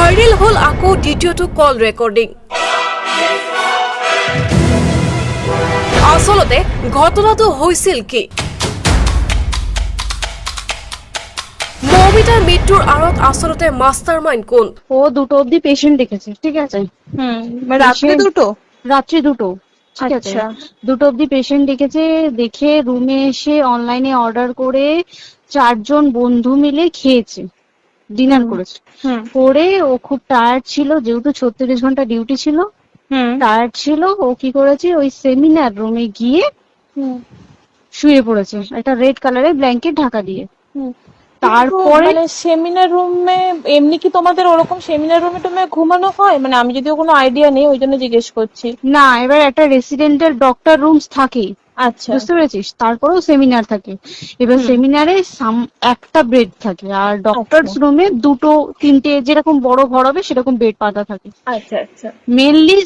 Viral হল আকৌ দ্বিতীয়টো কল ৰেকৰ্ডিং। আসলতে ঘটনাটো হৈছিল কি? মৌমিতাৰ মৃত্যুৰ আঁৰত আসলতে মাস্টার মাইন্ড কোন? ও দুটো অবধি পেশেন্ট দেখেছে, ঠিক আছে। রাত্রে দুটো? রাত্রি দুটো, ঠিক আছে। আচ্ছা। দুটো অবধি পেশেন্ট দেখেছে, দেখে রুমে এসে অনলাইনে অর্ডার করে 4 জন বন্ধু মিলে খেয়েছে, ডিনার করেছে। করে ও খুব টায়ার্ড ছিল, যেহেতু 36 ঘন্টা ডিউটি ছিল, টায়ার্ড ছিল। ও কি করেছে, ওই সেমিনার রুমে গিয়ে শুয়ে পড়েছে একটা রেড কালারের ব্ল্যাঙ্কেট ঢাকা দিয়ে। তারপরে মানে সেমিনার রুমে এমনি কি তোমাদের ওরকম সেমিনার রুমে টুমে ঘুমানো হয়? মানে আমি যদিও কোনো আইডিয়া নেই, ওই জন্য জিজ্ঞেস করছি। না, এবার একটা রেসিডেন্টাল ডক্টর রুমস থাকে, আচ্ছা, বুঝতে পেরেছিস। তারপরেও সেমিনার থাকে। এবার সেমিনারে একটা বেড থাকে, আর ডক্টরস রুমে 2-3টে যেরকম বড় ঘর হবে সেরকম বেড পাতা থাকে। আচ্ছা, আচ্ছা। মেনলি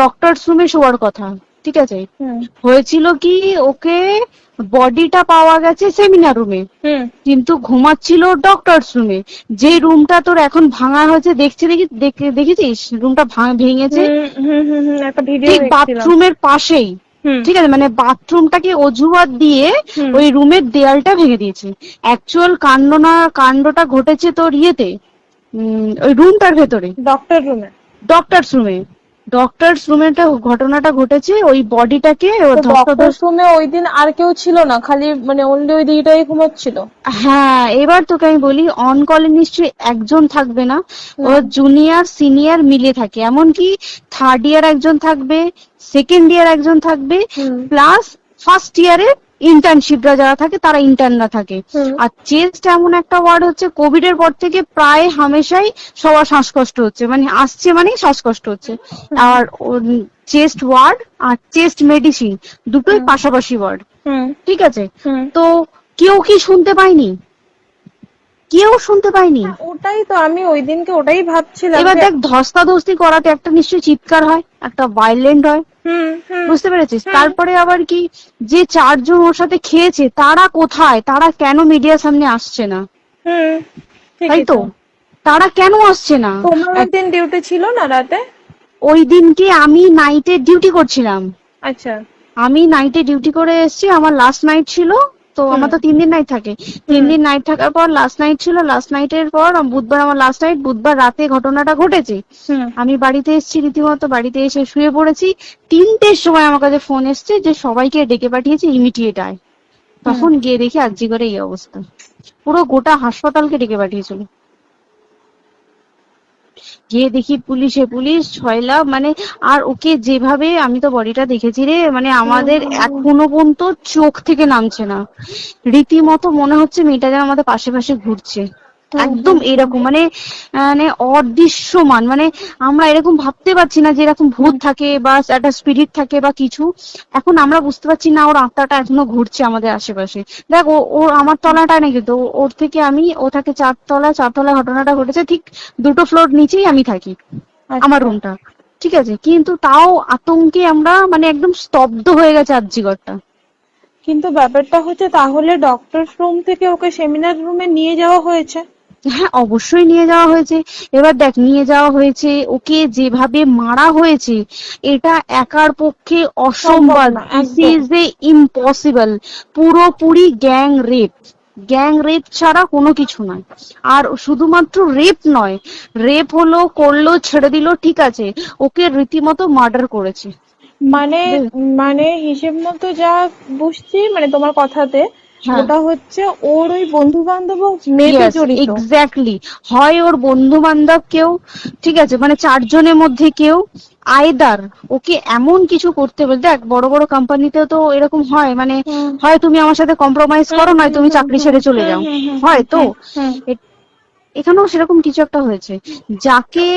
ডক্টরস রুমে শোয়ার কথা, ঠিক আছে। হয়েছিল কি, ওকে বডিটা পাওয়া গেছে সেমিনার রুমে, কিন্তু ঘুমাচ্ছিল ডক্টরস রুমে। যে রুমটা তোর এখন ভাঙা হয়েছে, দেখেছিস রুমটা ভেঙেছে, একটা ভিডিও ঠিক দেখছিলাম। বাথরুমের পাশেই, ঠিক আছে। মানে বাথরুমটাকে অজুহাত দিয়ে ওই রুমের দেয়ালটা ভেঙে দিয়েছে। অ্যাকচুয়াল কাণ্ডটা ঘটেছে তোর ইয়েতে, ওই রুমটার ভেতরে, ডক্টরস রুমে ঘটনাটা ঘটেছে। ওই বডিটাকে ডক্টরস রুমে ওই দিন আর কেউ ছিল না, খালি মানে অনলি ওই দিদিটাই ঘুমাচ্ছিল? হ্যাঁ, এবার তোকে আমি বলি, অন কলে নিশ্চয়ই একজন থাকবে না, ওর জুনিয়র সিনিয়র মিলে থাকে। এমনকি থার্ড ইয়ার একজন থাকবে, সেকেন্ড ইয়ার একজন থাকবে, প্লাস ফার্স্ট ইয়ারে ইন্টার্নশিপরা যারা থাকে তারা ইন্টার্নরা থাকে। আর চেস্ট এমন একটা ওয়ার্ড হচ্ছে, কোভিড এর পর থেকে প্রায় হামেশাই সবার শ্বাসকষ্ট হচ্ছে, মানে আসছে মানেই শ্বাসকষ্ট হচ্ছে। আর চেস্ট ওয়ার্ড আর চেস্ট মেডিসিন দুটোই পাশাপাশি ওয়ার্ড, ঠিক আছে। তো কেউ কি শুনতে পায়নি? কেউ শুনতে পায়নি। ওটাই তো আমি ওই দিনকে ওটাই ভাবছিলাম। এবার দেখ, ধস্তাধস্তি করাতে একটা নিশ্চয়ই চিৎকার হয়, একটা ভায়োলেন্ট হয়, বুঝতে পেরেছিস। তারপরে আবার কি, যে 4 জন ওর সাথে খেয়েছে তারা কোথায়, তারা কেন মিডিয়ার সামনে আসছে না? তাই তো, তারা কেন আসছে না? তোমার ওই দিন ডিউটি ছিল না রাতে? ওই দিনকে আমি নাইটে ডিউটি করছিলাম। আচ্ছা। আমি নাইটে ডিউটি করে এসেছি, আমার লাস্ট নাইট ছিল। তো আমার তো 3 দিন নাইট থাকে, 3 দিন নাইট থাকার পর লাস্ট নাইট ছিল। লাস্ট নাইটের পর বুধবার আমার লাস্ট নাইট। বুধবার রাতে ঘটনাটা ঘটেছে। আমি বাড়িতে এসেছি, রীতিমতো বাড়িতে এসে শুয়ে পড়েছি। 3টের সময় আমার কাছে ফোন এসছে যে সবাইকে ডেকে পাঠিয়েছে, ইমিডিয়েট আয়। তখন গিয়ে দেখি আরজি করে এই অবস্থা, পুরো গোটা হাসপাতালকে ডেকে পাঠিয়েছিল। গিয়ে দেখি পুলিশ ছয়লা, মানে আর ওকে যেভাবে, আমি তো বডিটা দেখেছি রে, মানে আমাদের এখনো পর্যন্ত চোখ থেকে নামছে না। রীতিমতো মনে হচ্ছে মেয়েটা যেন আমাদের পাশে পাশে ঘুরছে, একদম এরকম, মানে মানে অদৃশ্যমান। মানে আমরা এরকম ভাবতে পারছি না যে এরকম ভূত থাকে বা একটা স্পিরিট থাকে বা কিছু। এখন আমরা বুঝতে পারছি না ওর আত্মাটা এখনো ঘুরছে আমাদের আশেপাশে। দেখ, ও আমার তলাটায় নাকি, তো ওর থেকে ও থাকে 4তলায় ঘটনাটা ঘটেছে, ঠিক 2টো ফ্লোর নিচেই আমি থাকি, আমার রুমটা, ঠিক আছে। কিন্তু তাও আতঙ্কে আমরা মানে একদম স্তব্ধ হয়ে গেছে আরজিগরটা। কিন্তু ব্যাপারটা হচ্ছে, তাহলে ডক্টর রুম থেকে ওকে সেমিনার রুমে নিয়ে যাওয়া হয়েছে? হ্যাঁ, অবশ্যই নিয়ে যাওয়া হয়েছে। এবার দেখ, নিয়ে যাওয়া হয়েছে, ওকে যেভাবে মারা হয়েছে এটা একার পক্ষে অসম্ভব, দিস ইজ এ ইম্পসিবল। পুরোপুরি গ্যাং রেপ ছাড়া কোনো কিছু নয়। আর শুধুমাত্র রেপ নয়, রেপ করলো ছেড়ে দিল, ঠিক আছে, ওকে রীতিমতো মার্ডার করেছে। মানে হিসেব মতো যা বুঝছি, মানে তোমার কথাতে, ওটা হচ্ছে ওর ওই বন্ধু বান্ধব মেয়েটা জড়িত। এক্স্যাক্টলি, হয় ওর বন্ধু বান্ধব কেউ, ঠিক আছে, মানে 4 জনের মধ্যে কেউ, আইদার ওকে এমন কিছু করতে বলে। দেখ, বড় বড় কোম্পানিতেও তো এরকম হয়, মানে হয় তুমি আমার সাথে কম্প্রোমাইজ করো, নয় তুমি চাকরি ছেড়ে চলে যাও, হয় তো। এখানেও সেরকম কিছু একটা হয়েছে। যাকে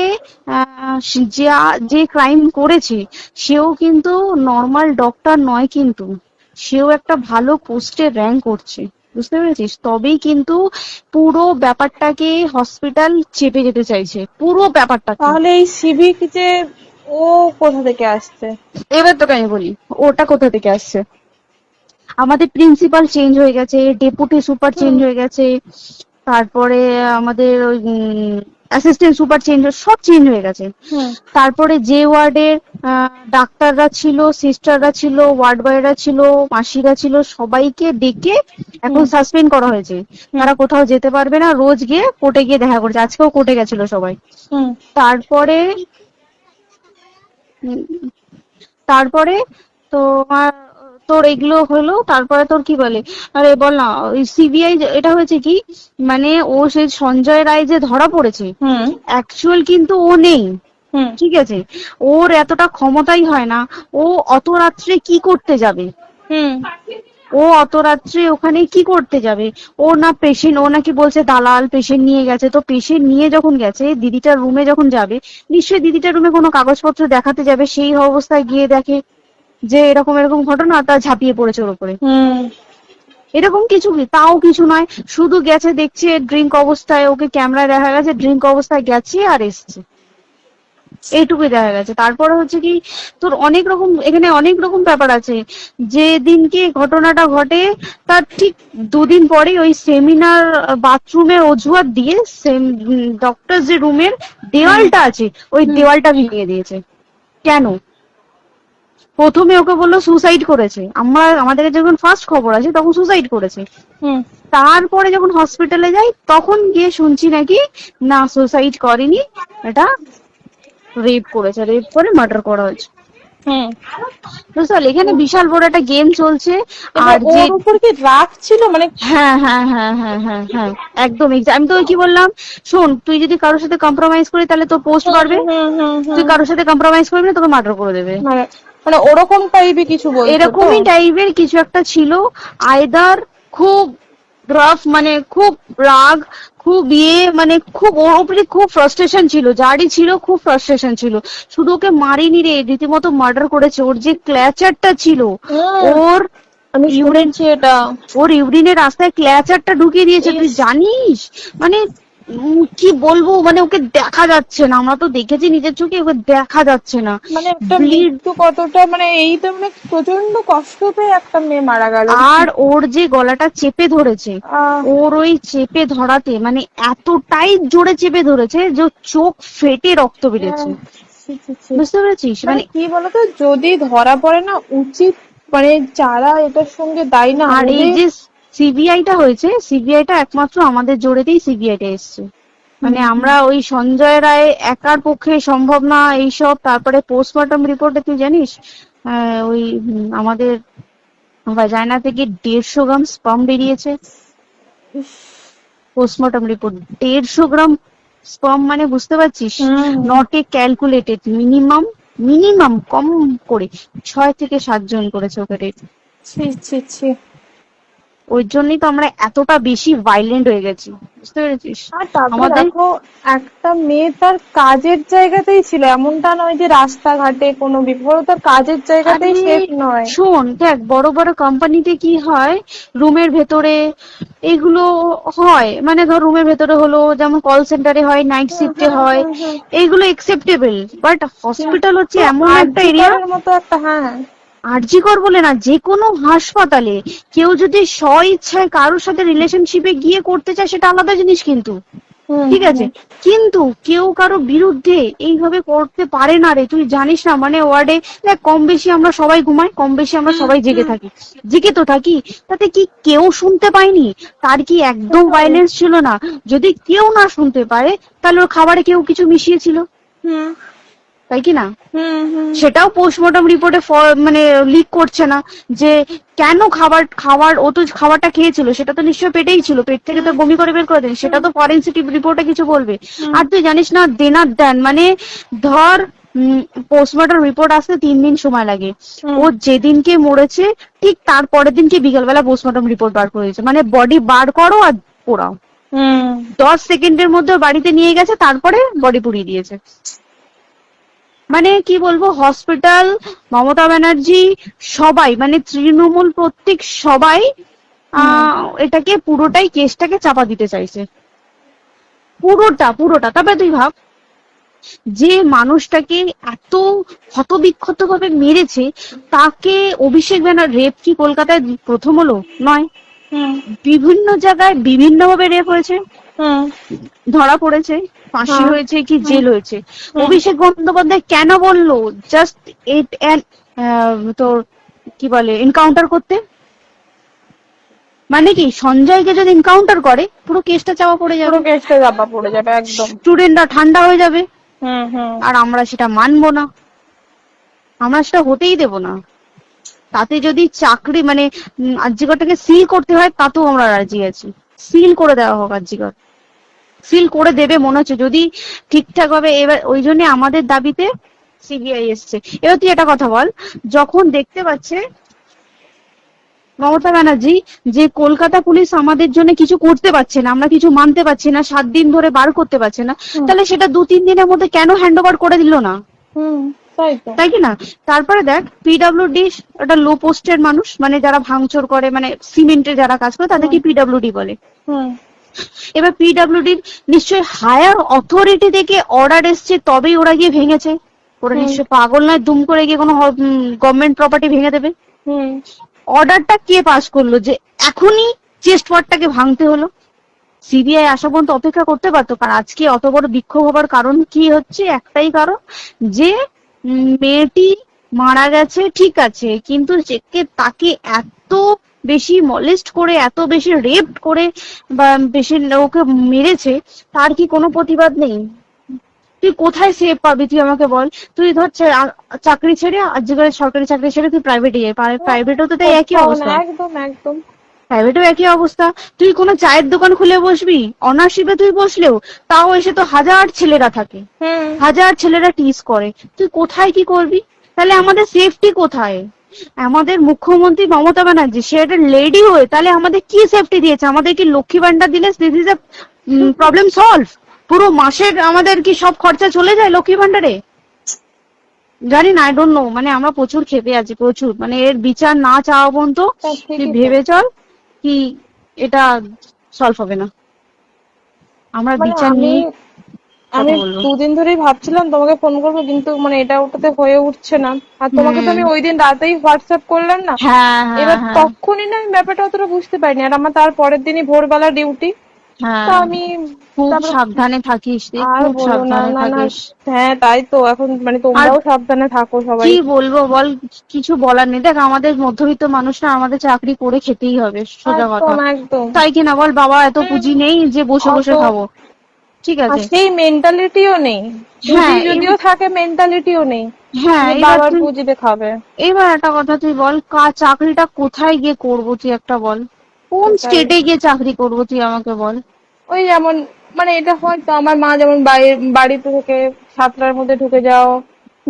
যে ক্রাইম করেছে সেও কিন্তু নর্মাল ডক্টর নয়, কিন্তু সেও একটা ভালো পোস্টে র্যাঙ্ক করছে, বুঝতে পেরেছিস। তবেই কিন্তু পুরো ব্যাপারটাকে হসপিটাল চেপে যেতে চাইছে, পুরো ব্যাপারটা। তাহলে এই সিভিক যে ও কোথা থেকে আসছে? এবার তোকে আমি বলি ওটা কোথা থেকে আসছে। আমাদের প্রিন্সিপাল চেঞ্জ হয়ে গেছে, ডেপুটি সুপার চেঞ্জ হয়ে গেছে, তারপরে আমাদের ওই অ্যাসিস্ট্যান্ট সুপার চেঞ্জ, সব চেঞ্জ হয়ে গেছে। হুম তারপরে যে ওয়ার্ডের ডাক্তাররা ছিল, সিস্টাররা ছিল, ওয়ার্ড বয়রা ছিল, মাসিরা ছিল, সবাইকে ডেকে এখন সাসপেন্ড করা হয়েছে। তারা কোথাও যেতে পারবে না, রোজ গিয়ে কোর্টে গিয়ে দেখা করছে। আজকেও কোর্টে গেছিল সবাই। হুম তারপরে উম, তারপরে তোমার তোর এগুলো হলো, তারপরে তোর কি বলে, আরে বল না, ওই সিবিআই এটা হয়েছে কি, মানে ও সেই সঞ্জয় রায় যে ধরা পড়েছে, হুম অ্যাকচুয়াল কিন্তু ও নেই, হুম ঠিক আছে? ওর এতটা ক্ষমতাই হয় না। ও অত রাত্রে কি করতে যাবে? হুম ও অত রাত্রে ওখানে কি করতে যাবে? ও না পেশেন্ট, ও নাকি বলছে দালাল পেশেন্ট নিয়ে গেছে। তো পেশেন্ট নিয়ে যখন গেছে, দিদিটার রুমে যখন যাবে, নিশ্চয়ই দিদিটার রুমে কোনো কাগজপত্র দেখাতে যাবে। সেই অবস্থায় গিয়ে দেখে যে এরকম এরকম ঘটনা, তা ঝাঁপিয়ে পড়েছে ওর উপরে। হুম এরকম কিছু কি, তাও কিছু নয়, শুধু গেছে দেখছে ড্রিঙ্ক অবস্থায়, ওকে ক্যামেরায় দেখা গেছে ড্রিঙ্ক অবস্থায় গেছে আর এসছে, এইটুকুই দেখা গেছে। তারপরে হচ্ছে কি, তোর অনেক রকম, এখানে অনেক রকম ব্যাপার আছে। যে দিনকে ঘটনাটা ঘটে তার ঠিক দুদিন পরে ওই সেমিনার বাথরুমের অজুহাত দিয়ে ডক্টর যে রুমের দেওয়ালটা আছে, ওই দেওয়ালটা ভেঙে দিয়েছে। কেন? প্রথমে ওকে বললো সুসাইড করেছে, আমাদের যখন ফার্স্ট খবর আছে তখন সুসাইড করেছে। হুম তারপরে যখন হসপিটালে যাই তখন গিয়ে শুনছি নাকি না, সুসাইড করেনি, এটা রেপ করেছে, রেপ করে মার্ডার করা হয়েছে। হুম বুঝতে পারলি, এখানে বিশাল বড় একটা গেম চলছে। এবার আর যে ওর উপর কি রাগ ছিল মানে? হ্যাঁ হ্যাঁ হ্যাঁ হ্যাঁ হ্যাঁ হ্যাঁ, একদম আমি তো কি বললাম, শোন, তুই যদি কারোর সাথে কম্প্রোমাইজ করি তাহলে তোর পোস্ট বাড়বে, হুম হুম তুই হুম কারোর সাথে কম্প্রোমাইজ করবি না, তোকে মার্ডার করে দেবে। মানে মানে ওরকম টাইপের কিছু বলছো তো? এরকমই টাইপের কিছু একটা ছিল। আয়দার খুব রাফ, মানে খুব রাগ, খুব মানে খুব ওর উপরে খুব ফ্রাস্ট্রেশন ছিল, যারই ছিল খুব ফ্রাস্ট্রেশন ছিল। শুধু ওকে মারিনি রে, রীতিমতো মার্ডার করেছে। ওর যে ক্ল্যাচারটা ছিল, হুম, ওর আমি ইউরিন, শুনেছি এটা। ওর ইউরিনের রাস্তায় ক্ল্যাচারটা ঢুকিয়ে দিয়েছে, তুই জানিস? মানে কি বলবো, মানে ওকে দেখা যাচ্ছে না, আমরা তো দেখেছি নিজের চোখে, ওকে দেখা যাচ্ছে না। মানে একটা ব্লিড, মৃত্যু কতটা, মানে এই তো মানে প্রচন্ড কষ্ট পেয়ে একটা মেয়ে মারা গেল। আর ওর যে গলাটা চেপে ধরেছে, আহ, ওর ওই চেপে ধরাতে মানে এতটাই জোরে চেপে ধরেছে যে চোখ ফেটে রক্ত বেরিয়েছে। ছি, ছি, ছি। বুঝতে পেরেছিস? মানে মানে কি বলতো, যদি ধরা পড়ে না, উচিত মানে যারা এটার সঙ্গে দায়ী না, আর এই ওদের যে সিবিআইটা হয়েছে, সিবিআইটা একমাত্র আমাদের জোরেতেই সিবিআইটা এসছে। মানে আমরা ওই সঞ্জয় রায় একার পক্ষে সম্ভব না এইসব। তারপরে পোস্টমর্টম রিপোর্টে তুই জানিস, ওই আমাদের ভাজাইনা থেকে 150 গ্রাম স্পাম বেরিয়েছে। পোস্টমর্টম রিপোর্ট 150 গ্রাম স্পাম, মানে বুঝতে পারছিস? Not a calculated, minimum minimum কম করে 6 থেকে 7 জন করেছে ওকে রেপ। ছি ছি ছি। ওই জন্যই তো আমরা এতটা বেশি ভাইলেন্ট হয়ে গেছি, বুঝতে পেরেছিস? আর তারপর আমাদের দেখো, একটা মেয়ে তার কাজের জায়গাতেই ছিল, এমনটা নয় যে রাস্তাঘাটে কোনো বিপদ, তার কাজের জায়গাতেই আরে সেফ নয়। শোন, দেখ বড় বড় কোম্পানিতে কি হয়, রুমের ভেতরে এগুলো হয়, মানে ধর রুমের ভেতরে হলো, যেমন কল সেন্টারে হয়, নাইট শিফটে হয়, এইগুলো একসেপ্টেবল। বাট হসপিটাল হচ্ছে এমন একটা এরিয়া, আরজিকরের মতো একটা, হ্যাঁ আরজিকর বলে না, যে কোনো হাসপাতালে কেউ যদি স্ব ইচ্ছায় কারোর সাথে রিলেশনশিপে গিয়ে করতে চায় সেটা আলাদা জিনিস কিন্তু, ঠিক আছে, কিন্তু কেউ কারো বিরুদ্ধে এইভাবে করতে পারে না রে। তুই জানিস না, মানে ওয়ার্ডে দেখ, কম বেশি আমরা সবাই ঘুমাই, কম বেশি আমরা সবাই জেগে থাকি, জেগে তো থাকি, তাতে কি কেউ শুনতে পায়নি? তার কি একদম ভাইলেন্স ছিল না? যদি কেউ না শুনতে পারে তাহলে ওর খাবারে কেউ কিছু মিশিয়েছিল, হুম তাই কি না? হুম হুম সেটাও পোস্টমর্টম রিপোর্টে মানে লিক করছে না যে কেন খাবার ও তো খাবারটা খেয়েছিল, সেটা তো নিশ্চয়ই পেটেই ছিল, পেট থেকে তো বমি করে বের করে দেন, সেটা তো ফরেনসিক রিপোর্টে কিছু বলবে। আর তুই জানিস না, দেনার দেন, মানে ধর পোস্টমর্টম রিপোর্ট আসতে 3 দিন সময় লাগে। ও যেদিনকে মরেছে ঠিক তার পরের দিনকে বিকেলবেলা পোস্টমর্টম রিপোর্ট বার করেছে, মানে বডি বার করো আর পোড়াও, 10 সেকেন্ডের মধ্যে বাড়িতে নিয়ে গেছে, তারপরে বডি পুড়িয়ে দিয়েছে। মানে কি বলবো, হসপিটাল, মমতা ব্যানার্জি, সবাই, মানে তৃণমূল প্রত্যেক সবাই এটাকে পুরোটাই, কেসটাকে চাপা দিতে চাইছে, পুরোটা। তবে তুই ভাব, যে মানুষটাকে এত ক্ষতবিক্ষত ভাবে মেরেছে, তাকে অভিষেক ব্যানার রেপ কি কলকাতায় প্রথম হলো? নয়, বিভিন্ন জায়গায় বিভিন্ন ভাবে রেপ হয়েছে, ধরা পড়েছে। ফাঁসি হ্যাঁ। হয়েছে কি জেল হয়েছে। অভিষেক বন্দ্যোপাধ্যায় কেন বললো জাস্ট তোর কি বলে এনকাউন্টার করতে? মানে কি সঞ্জয়কে যদি এনকাউন্টার করে পুরো কেসটা চাপা পড়ে যাবে, পুরো কেসটা চাপা পড়ে যাবে একদম। স্টুডেন্টরা ঠান্ডা হয়ে যাবে, হুম। আর আমরা সেটা মানবো না, আমরা সেটা হতেই দেব না। তাতে যদি চাকরি মানে আরজিকরটাকে সিল করতে হয় তাতেও আমরা রাজি আছি, সিল করে দেওয়া হোক আরজিকর, সিল করে দেবে মনে হচ্ছে যদি ঠিকঠাক ভাবে। এবার ওই জন্য আমাদের দাবিতে সিবিআই এসছে। এবার তুই একটা কথা বল, যখন দেখতে পাচ্ছে মমতা ব্যানার্জি যে কলকাতা পুলিশ আমাদের জন্য কিছু করতে পারছে না, আমরা কিছু মানতে পারছি না, 7 দিন ধরে বার করতে পারছে না, তাহলে সেটা 2-3 দিনের মধ্যে কেন হ্যান্ড ওভার করে দিল না? তাই তো। তাই কি না? তারপরে দেখ পিডব্লিউডি একটা লো পোস্টের মানুষ, মানে যারা ভাঙচুর করে, মানে সিমেন্টের যারা কাজ করে তাদেরকে পিডব্লিউডি বলে। এবার পিডব্লিউডির নিশ্চয়ই হায়ার অথরিটি থেকে অর্ডার এসছে তবেই ওরা গিয়ে ভেঙেছে। ওরা নিশ্চয় পাগল নয় দুম করে গিয়ে কোনো গভর্নমেন্ট প্রপার্টি ভেঙে দেবে। অর্ডারটা কে পাস করলো যে এখনই চেস্ট ওয়ার্ডটাকে ভাঙতে হলো? সিবিআই আসা পর্যন্ত অপেক্ষা করতে পারতো। কারণ আজকে অত বড় বিক্ষোভ হবার কারণ কি হচ্ছে? একটাই কারণ, যে মেয়েটি মারা গেছে ঠিক আছে, কিন্তু তাকে এত বেশি মলেস্ট করে, এত বেশি রেপ করে বা বেশি ওকে মেরেছে, তার কি কোনো প্রতিবাদ নেই? তুই কোথায় সেভ পাবি তুই আমাকে বল? তুই ধর চাকরি ছেড়ে আজকাল সরকারি চাকরি ছেড়ে তুই প্রাইভেটে যাই, প্রাইভেটও তো তাই একই অবস্থা, একদম প্রাইভেটেও একই অবস্থা। তুই কোনো চায়ের দোকান খুলে বসবি, অনার্সশিপে তুই বসলেও তাও এসে তো হাজার ছেলেরা থাকে, হাজার ছেলেরা টিজ করে, তুই কোথায় কি করবি? তাহলে আমাদের সেফটি কোথায়? আমাদের মুখ্যমন্ত্রী মমতা ব্যানার্জি সে একটা লেডি হয়ে তাহলে আমাদের কি সেফটি দিয়েছে? আমাদের কি লক্ষ্মী ভান্ডার দিলে this is a problem solve? পুরো মাসের আমাদের কি সব খরচা চলে যায় লক্ষ্মী ভান্ডারে? জানি না, আই ডোন্ট নো। মানে আমরা প্রচুর ক্ষেপে আছি, প্রচুর। মানে এর বিচার না চাওয়া পর্যন্ত তুই ভেবে চল কি এটা সলভ হবে না। আমরা বিচার নিয়ে আমি 2 দিন ধরেই ভাবছিলাম তোমাকে ফোন করবো, কিন্তু মানে এটা ওটাতে হয়ে উঠছে না। আর তোমাকে তো আমি ওই দিন রাতেই হোয়াটসঅ্যাপ করলাম না, এবার তখনই না আমি ব্যাপারটা অতটা বুঝতে পারিনি। আর আমার তার পরের দিনই ভোরবেলা ডিউটি, তো আমি খুব সাবধানে থাকিস, খুব সাবধানে থাকিস। হ্যাঁ তাই তো, এখন মানে তোমরাও সাবধানে থাকো সবাই। কি বলবো বল, কিছু বলার নেই। দেখ আমাদের মধ্যবিত্ত মানুষরা আমাদের চাকরি করে খেতেই হবে, সোজা কথা, তাই কিনা বল? বাবা এত পুঁজি নেই যে বসে বসে খাবো, ঠিক আছে? সেই মেন্টালিটিও নেই, যদিও থাকে মেন্টালিটিও নেই। হ্যাঁ এবার পুঁজিতে খাবে। এবার একটা কথা তুই বল, চাকরিটা কোথায় গিয়ে করবো তুই একটা বল? কোন স্টেটে গিয়ে চাকরি করবো তুই আমাকে বল? ওই যেমন মানে এটা হয়তো আমার মা যেমন বাড়ি থেকে 7টার মধ্যে ঢুকে যাও,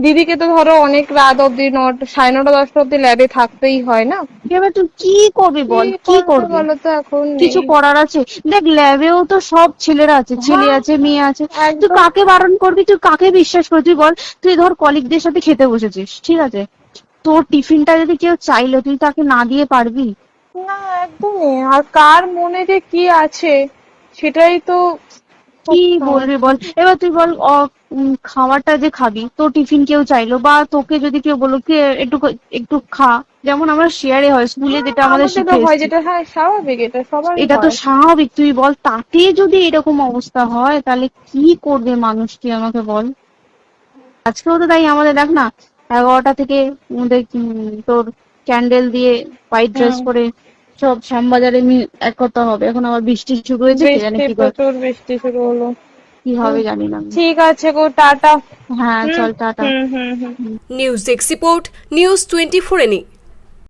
দিদিকে তো ধরো অনেক রাত অব্দি 9:30 10টা অব্দি ল্যাবে থাকতেই হয় না। এবার তুই কি করবি বল? কি করবি বলো তো? এখন কিছু করার আছে? দেখ ল্যাবেও তো সব ছেলেরা আছে, ছেলে আছে মেয়ে আছে, তুই কাকে বারণ করবি? তুই কাকে বিশ্বাস করবি? তুই বল, তুই ধর কলিগদের সাথে খেতে বসেছিস, ঠিক আছে, তোর টিফিনটা যদি কেউ চাইলো তুই তাকে না দিয়ে পারবি? না একদমই। আর কার মনে যে কি আছে সেটাই তো কি বলবি বল? এবার তুই বল, খাবারটা যে খাবি, তোর টিফিন কেউ চাইলো বা তোকে যদি কেউ বললো কি একটু একটু খা, যেমন আমরা শেয়ারে হয় স্কুলে, যেটা আমাদের শিখে, যেটা হ্যাঁ স্বাভাবিক, এটা সবার, এটা তো স্বাভাবিক। তুই বল, তাতে যদি এরকম অবস্থা হয় তাহলে কি করবে মানুষ, তুই আমাকে বল? আজকেও তো তাই আমাদের দেখ না 11টা থেকে আমাদের তোর ক্যান্ডেল দিয়ে হোয়াইট ড্রেস পরে সব শ্যামবাজারে এক কথা হবে। এখন আবার বৃষ্টি শুরু হয়েছে, কি জানি কি প্রচুর বৃষ্টি শুরু হলো, কি হবে জানি না। ঠিক আছে গো, টাটা। হ্যাঁ চল tata. News desk report, news 24 any.